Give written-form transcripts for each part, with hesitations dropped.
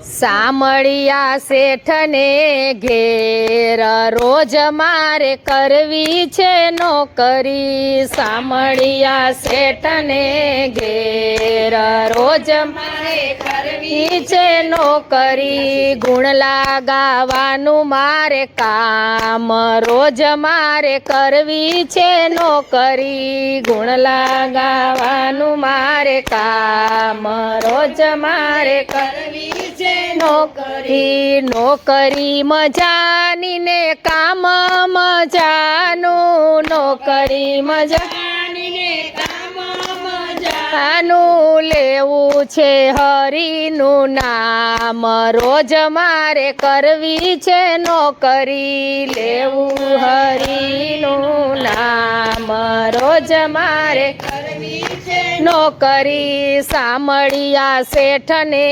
સામળિયા શેઠને ઘેર રોજ મારે કરવી છે નોકરી। સામળિયા શેઠને ઘેર રોજ મારે કરવી છે નોકરી। ગુણ લગાવવાનું મારે કામ રોજ મારે કરવી છે નોકરી। ગુણ લગાવવાનું મારે કામ રોજ મારે કરવી છે નોકરી। નોકરી મજાની ને કામ મજાનું। નોકરી મજાની ને કામ મજાનું। લેવું છે હરિનું નામ રોજ મારે કરવી છે નોકરી। લેવું હરિનું નામ રોજ મારે કરવી છે નોકરી। સામળિયા શેઠને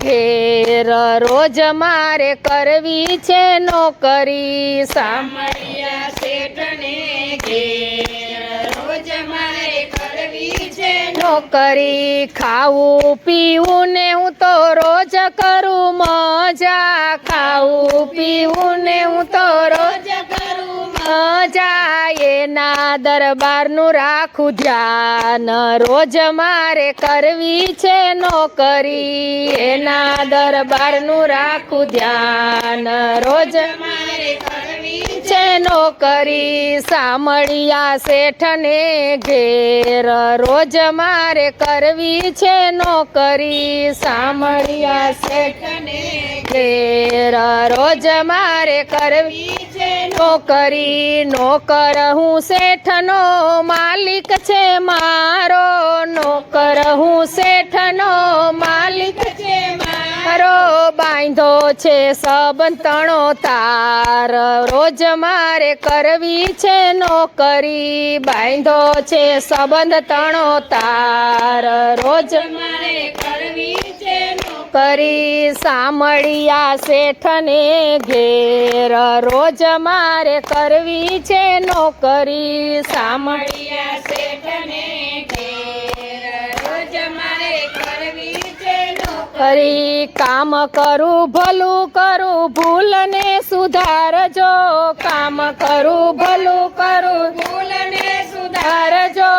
ઘેર રોજ મારે કરવી છે નોકરી। સામળિયા શેઠને ઘેર રોજ મારે કરવી છે નોકરી। ખાવું પીવું ને હું તો રોજ કરું મજા। ખાવું પીવું ને હું તો રોજ કરું મજા। એના દરબારનું રાખું ધ્યાન રોજ મારે કરવી છે નોકરી। એના દરબારનું રાખું ધ્યાન રોજ મારે કરવી છે નોકરી। સામળિયા શેઠને ઘેર રોજ મારે કરવી છે નોકરી। સામળિયા શેઠને ઘેર રોજ મારે કરવી છે નોકરી। નોકર હું શેઠનો માલિક છે મારો। નોકર હું શેઠનો માલિક છે મારો। બાંધો છે સંબંધણો તાર રોજ મારે કરવી છે નોકરી। બાંધો છે સંબંધ તણો તાર રોજ મારે કરવી છે નોકરી। સામળિયા શેઠને ઘેર રોજ મારે કરવી છે નોકરી। સામળિયા શેઠને ઘેર રોજ મારે કરવી છે નોકરી। કામ કરું ભલું કરું ભૂલ ને સુધારજો। કામ કરું ભલું કરું ભૂલ ને સુધારજો।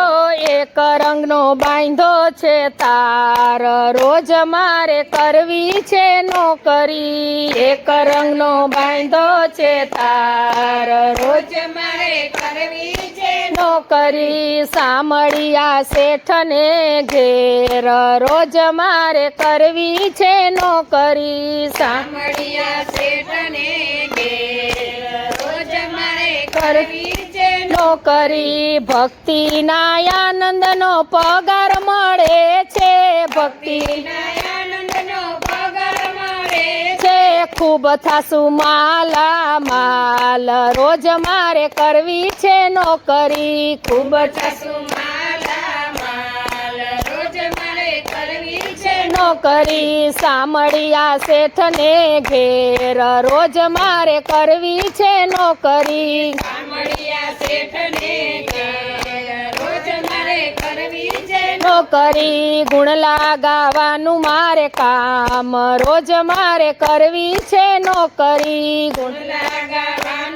એક રંગનો બાંધો છે તાર રોજ મારે કરવી છે નોકરી। એક રંગનો બાંધો છે તાર રોજ મારે કરવી છે નોકરી। સામળિયા શેઠને ઘેર રોજ મારે કરવી છે નોકરી। સામળિયા શેઠને ઘેર રોજ મારે કરવી છે નોકરી। ભક્તિના આનંદનો પગાર મળે છે। ભક્તિના આનંદનો પગાર મળે છે। ખૂબ થાસું માલા માલ રોજ મારે કરવી છે નોકરી। ખૂબ થાસું માલા માલ રોજ મારે કરવી છે નોકરી। સામળિયા શેઠને ઘેર રોજ મારે કરવી છે નોકરી। સામળિયા શેઠને ઘેર રોજ મારે કરવી છે નોકરી। ગુણ લગાવવાનું મારે કામ રોજ મારે કરવી છે નોકરી। ગુણ લગાવવાનું